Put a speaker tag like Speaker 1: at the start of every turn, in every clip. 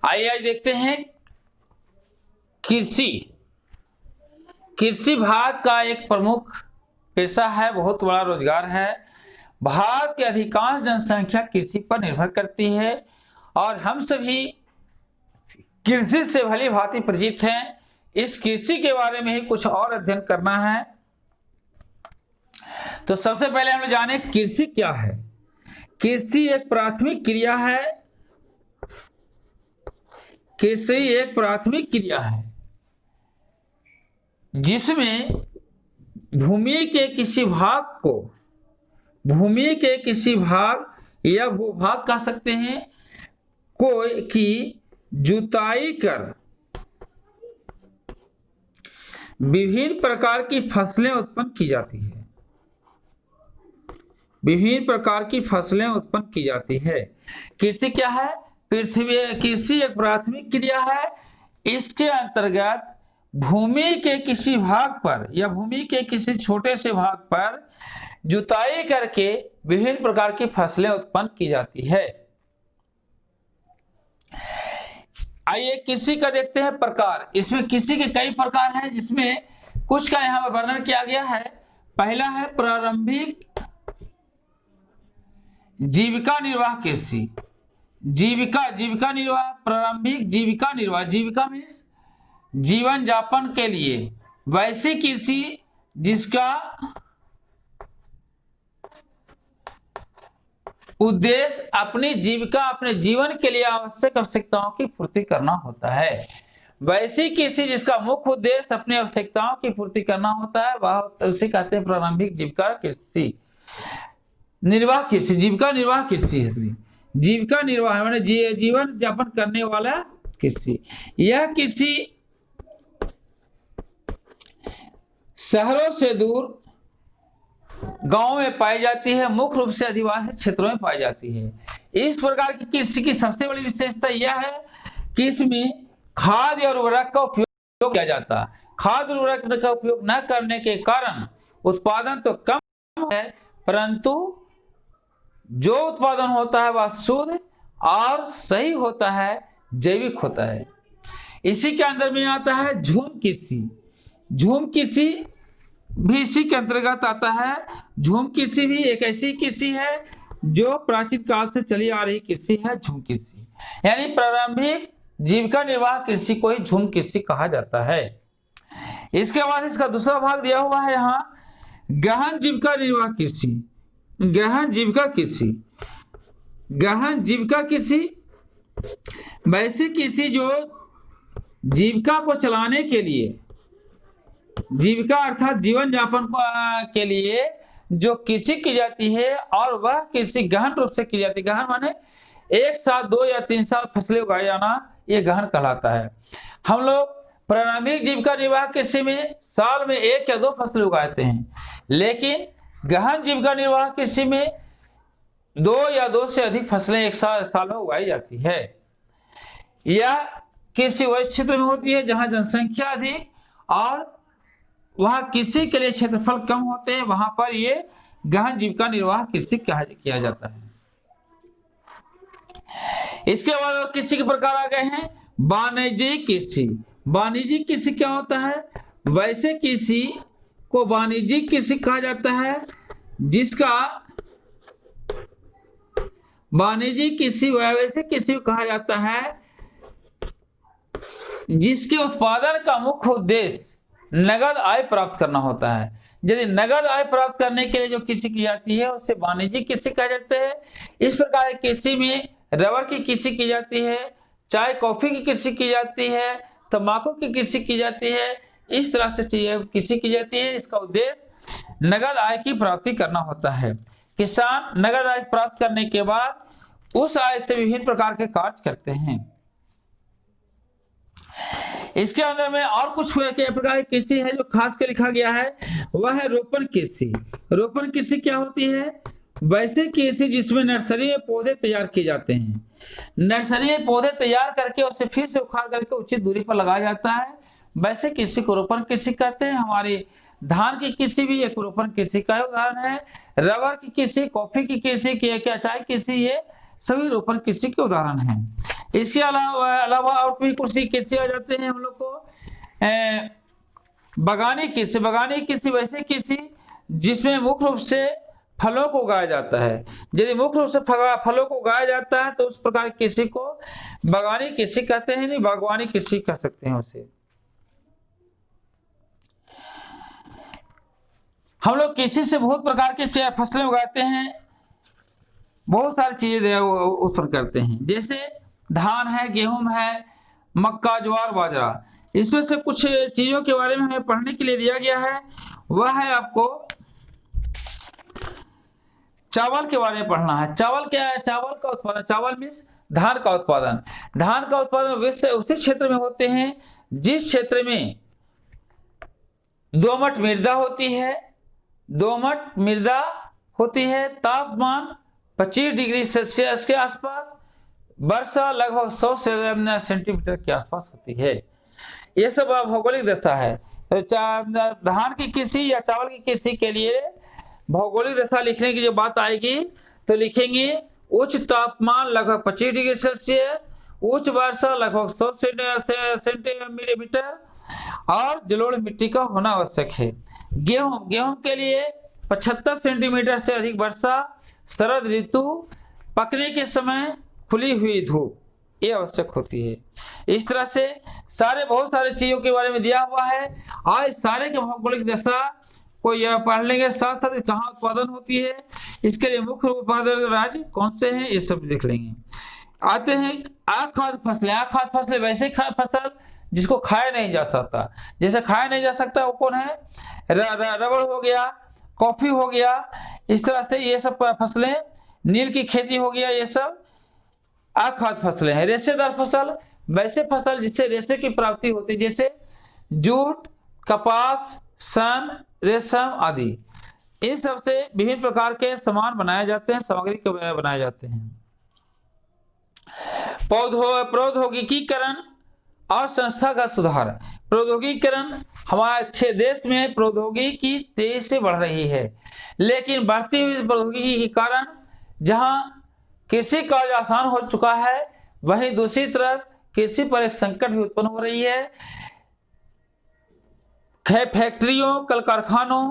Speaker 1: आइए आज देखते हैं कृषि। कृषि भारत का एक प्रमुख पेशा है, बहुत बड़ा रोजगार है। भारत की अधिकांश जनसंख्या कृषि पर निर्भर करती है और हम सभी कृषि से भली भांति परिचित हैं। इस कृषि के बारे में ही कुछ और अध्ययन करना है। तो सबसे पहले हम लोग जाने कृषि क्या है। कृषि एक प्राथमिक क्रिया है। कृषि एक प्राथमिक क्रिया है जिसमें भूमि के किसी भाग या भूभाग कह सकते हैं की जुताई कर विभिन्न प्रकार की फसलें उत्पन्न की जाती है। विभिन्न प्रकार की फसलें उत्पन्न की जाती है। कृषि क्या है? कृषि एक प्राथमिक क्रिया है। इसके अंतर्गत भूमि के किसी भाग पर या भूमि के किसी छोटे से भाग पर जुताई करके विभिन्न प्रकार की फसलें उत्पन्न की जाती है। आइए कृषि का देखते हैं प्रकार। इसमें कृषि के कई प्रकार हैं जिसमें कुछ का यहां पर वर्णन किया गया है। पहला है प्रारंभिक जीविका निर्वाह कृषि। जीविका निर्वाह, प्रारंभिक जीविका निर्वाह। जीविका मीन्स जीवन यापन के लिए। वैसी कृषि जिसका उद्देश्य अपनी जीविका, अपने जीवन के लिए आवश्यक आवश्यकताओं की पूर्ति करना होता है। वैसी कृषि जिसका मुख्य उद्देश्य अपनी आवश्यकताओं की पूर्ति करना होता है, वह उसे कहते हैं प्रारंभिक जीविका कृषि। निर्वाह कृषि, जीविका निर्वाह कृषि है। जीविका निर्वाह माने जीवन यापन करने वाला कृषि। यह कृषि शहरों से दूर गांव में पाई जाती है, मुख्य रूप से आदिवासी क्षेत्रों में पाई जाती है। इस प्रकार की कृषि की सबसे बड़ी विशेषता यह है कि इसमें खाद और उर्वरक का उपयोग किया जाता है। खाद और उर्वरक का उपयोग न करने के कारण उत्पादन तो कम है, परंतु जो उत्पादन होता है वह शुद्ध और सही होता है, जैविक होता है। इसी के अंदर में आता है झूम कृषि। झूम कृषि भी इसी के अंतर्गत आता है। झूम कृषि भी एक ऐसी कृषि है जो प्राचीन काल से चली आ रही कृषि है। झूम कृषि यानी प्रारंभिक जीविका निर्वाह कृषि को ही झूम कृषि कहा जाता है। इसके बाद इसका दूसरा भाग दिया हुआ है यहाँ, गहन जीविका निर्वाह कृषि। गहन जीविका कृषि, गहन जीविका कृषि वैसी कृषि जो जीविका को चलाने के लिए, जीविका अर्थात जीवन यापन के लिए जो कृषि की जाती है और वह कृषि गहन रूप से की जाती है। गहन माने एक साल, 2 या 3 साल फसलें उगाए जाना, यह गहन कहलाता है। हम लोग प्रारंभिक जीविका निर्वाह कृषि में साल में 1 या 2 फसलें उगाते हैं, लेकिन गहन जीविका निर्वाह कृषि में 2 या 2 से अधिक फसलें एक साल में उगाई जाती है। यह कृषि वह क्षेत्र में होती है जहां जनसंख्या अधिक और वहां कृषि के लिए क्षेत्रफल कम होते हैं, वहां पर ये गहन जीविका निर्वाह कृषि किया जाता है। इसके बाद कृषि के प्रकार आ गए हैं वाणिज्यिक कृषि। वाणिज्यिक कृषि क्या होता है? वैसे कृषि को वाणिज्यिक कृषि कहा जाता है जिसका वाणिज्यिक कृषि वैसे कृषि को कहा जाता है जिसके उत्पादन का मुख्य उद्देश्य नगद आय प्राप्त करना होता है। यदि नगद आय प्राप्त करने के लिए जो कृषि की जाती है उसे वाणिज्यिक कृषि कहा जाता है। इस प्रकार की कृषि में रबर की कृषि की जाती है, चाय कॉफी की कृषि की जाती है, तंबाकू की कृषि की जाती है। इस तरह से कृषि की जाती है। इसका उद्देश्य नगद आय की प्राप्ति करना होता है। किसान नगद आय प्राप्त करने के बाद उस आय से विभिन्न प्रकार के कार्य करते हैं। इसके अंदर में और कुछ प्रकार की कृषि है जो खास कर लिखा गया है, वह है रोपण कृषि। रोपण कृषि क्या होती है? वैसे कृषि जिसमें नर्सरी में पौधे तैयार किए जाते हैं। नर्सरी में पौधे तैयार करके उसे फिर से उखाड़ करके उचित दूरी पर लगाया जाता है, वैसे कृषि को रोपण कृषि कहते हैं। हमारी धान की कृषि भी एक रोपण कृषि का उदाहरण है। रबर की कृषि, कॉफी की कृषि, क्या चाय कृषि, ये सभी रोपण कृषि के उदाहरण हैं। इसके अलावा और भी कृषि आ जाते हैं हम लोग को। बागानी कृषि वैसे कृषि जिसमें मुख्य रूप से फलों को उगाया जाता है। यदि मुख्य रूप से फलों को उगाया जाता है तो उस प्रकार की कृषि को बागानी कृषि कहते हैं, नहीं बागवानी कृषि कह सकते हैं उसे। हम लोग कृषि से बहुत प्रकार की फसलें उगाते हैं, बहुत सारी चीजें उत्पन्न करते हैं, जैसे धान है, गेहूं है, मक्का, ज्वार, बाजरा। इसमें से कुछ चीजों के बारे में हमें पढ़ने के लिए दिया गया है, वह है आपको चावल के बारे में पढ़ना है। चावल क्या है? चावल का उत्पादन, चावल मीन्स धान का उत्पादन। धान का उत्पादन उसी क्षेत्र में होते हैं जिस क्षेत्र में दोमट मृदा होती है। दोमट मृदा होती है, तापमान 25 डिग्री सेल्सियस के आसपास, वर्षा लगभग 100 सेंटीमीटर के आसपास होती है। ये सब भौगोलिक दशा है। तो धान की कृषि या चावल की कृषि के लिए भौगोलिक दशा लिखने की जो बात आएगी तो लिखेंगे उच्च तापमान लगभग 25 डिग्री सेल्सियस, उच्च वर्षा लगभग 100 सेंटीमीटर और जलोढ़ मिट्टी का होना आवश्यक है। गेहूं के लिए 75 सेंटीमीटर से अधिक वर्षा, शरद ऋतु, पकने के समय खुली हुई धूप ये आवश्यक होती है। इस तरह से बहुत सारे चीजों के बारे में दिया हुआ है। आज सारे के भौगोलिक दशा को यह पढ़ लेंगे, साथ साथ कहाँ उत्पादन होती है, इसके लिए मुख्य उत्पादक राज्य कौन से हैं, ये सब देख लेंगे। आते हैं अखाद्य फसलें। अखाद्य फसलें वैसे फसल जिसको खाया नहीं जा सकता। जैसे खाया नहीं जा सकता वो कौन है? रबड़ हो गया, कॉफी हो गया, इस तरह से ये सब फसलें, नील की खेती हो गया, ये सब अखाद्य फसलें हैं। रेशेदार फसल वैसे फसल जिससे रेशे की प्राप्ति होती है, जैसे जूट, कपास, सन, रेशम आदि। इन सब से विभिन्न प्रकार के सामान बनाए जाते हैं, सामग्री बनाए जाते हैं। प्रौद्योगिकीकरण और संस्थागत सुधार। प्रौद्योगिकीकरण हमारे देश में प्रौद्योगिकी तेजी से बढ़ रही है, लेकिन बढ़ती हुई प्रौद्योगिकी के कारण जहां कृषि कार्य आसान हो चुका है, वहीं दूसरी तरफ कृषि पर एक संकट भी उत्पन्न हो रही है। फैक्ट्रियों, कल कारखानों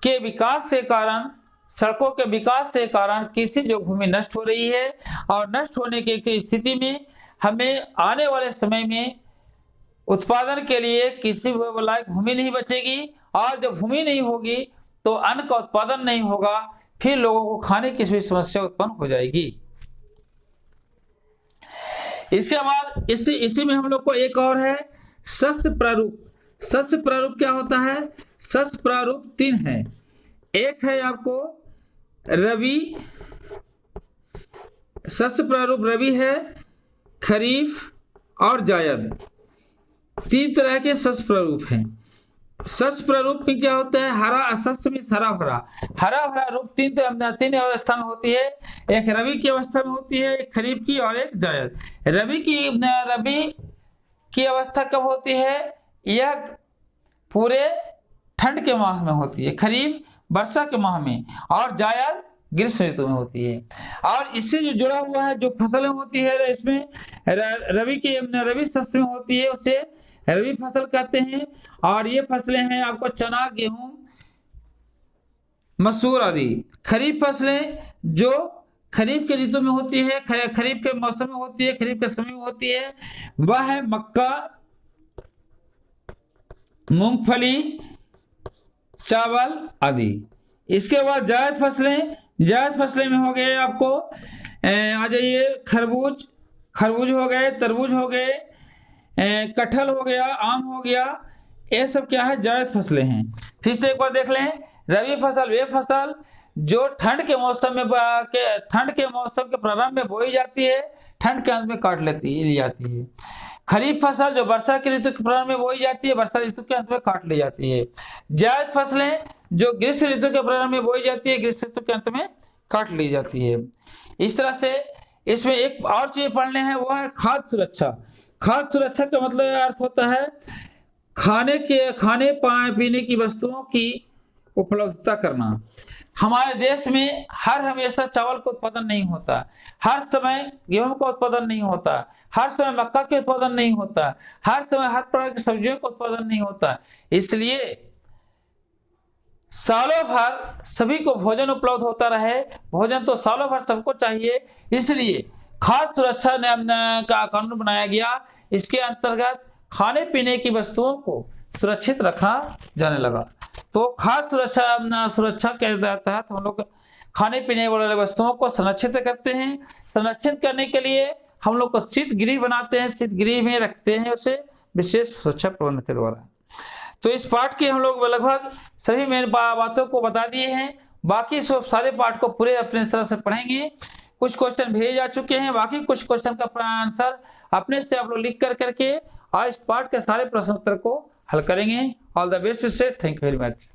Speaker 1: के विकास से कारण, सड़कों के विकास से कारण कृषि जो भूमि नष्ट हो रही है, और नष्ट होने की स्थिति में हमें आने वाले समय में उत्पादन के लिए कृषि लायक भूमि नहीं बचेगी, और जब भूमि नहीं होगी तो अन्न का उत्पादन नहीं होगा, फिर लोगों को खाने की भी समस्या उत्पन्न हो जाएगी। इसके बाद इसी में हम लोग को एक और है शस्य प्रारूप। शस्य प्रारूप क्या होता है? शस्य प्रारूप 3 है। एक है आपको रबी, शस्य प्रारूप रबी है, खरीफ और जायद। 3 तरह के शस्य प्रारूप हैं। शस्य प्रारूप में क्या होता है? हरा, शस्य में हरा भरा। हरा भरा रूप 3 अवस्था में होती है। एक रबी की अवस्था में होती है, एक खरीफ की और एक जायद। रबी की अवस्था कब होती है? यह पूरे ठंड के माह में होती है, खरीफ वर्षा के माह में, और जायद ग्रीष्म ऋतु में होती है। और इससे जो जुड़ा हुआ है जो फसलें होती है इसमें रबी शस्य में होती है, उसे रबी फसल कहते हैं। और ये फसलें हैं आपको चना, गेहूं, मसूर आदि। खरीफ फसलें जो खरीफ के ऋतु में होती है, खरीफ के मौसम में होती है, खरीफ के समय में होती है, वह है मक्का, मूंगफली, चावल आदि। इसके बाद जायद फसलें में हो गए आपको आ जाइए खरबूज हो गए, तरबूज हो गए, कटहल हो गया, आम हो गया, ये सब क्या है? जायद फसलें हैं। फिर से एक बार देख लें, रबी फसल वे फसल जो ठंड के मौसम के प्रारंभ में बोई जाती है, ठंड के अंत में काट ली जाती है। खरीफ फसल जो वर्षा के ऋतु के प्रारंभ में बोई जाती है, वर्षा ऋतु के अंत में काट ली जाती है। जायद फसलें जो ग्रीष्म ऋतु के प्रारंभ में बोई जाती है, ग्रीष्म ऋतु के अंत में काट ली जाती है। इस तरह से इसमें एक और चीज पढ़ने हैं, वो है खाद्य सुरक्षा। खाद्य सुरक्षा का मतलब अर्थ होता है खाने पीने की वस्तुओं की उपलब्धता करना। हमारे देश में हर हमेशा चावल का उत्पादन नहीं होता, हर समय गेहूं का उत्पादन नहीं होता, हर समय मक्का के उत्पादन नहीं होता, हर समय हर प्रकार की सब्जियों का उत्पादन नहीं होता। इसलिए सालों भर सभी को भोजन उपलब्ध होता रहे, भोजन तो सालों भर सबको चाहिए, इसलिए खाद्य सुरक्षा का कानून बनाया गया। इसके अंतर्गत खाने पीने की वस्तुओं को सुरक्षित रखा जाने लगा। तो खाद्य सुरक्षा के तहत हम लोग खाने पीने वाले वस्तुओं को संरक्षित करते हैं। संरक्षित करने के लिए हम लोग को शीत गृह बनाते हैं, शीत गृह में रखते हैं उसे विशेष सुरक्षा प्रबंध के द्वारा। तो इस पाठ के हम लोग लगभग सभी मेन बातों को बता दिए हैं। बाकी सब सारे पाठ को पूरे अपने तरह से पढ़ेंगे। कुछ क्वेश्चन भेजे जा चुके हैं, बाकी कुछ क्वेश्चन का आंसर अपने से आप लोग लिख करके और इस पाठ के सारे प्रश्न उत्तर को हल करेंगे। All the best Vishesh, thank you very much.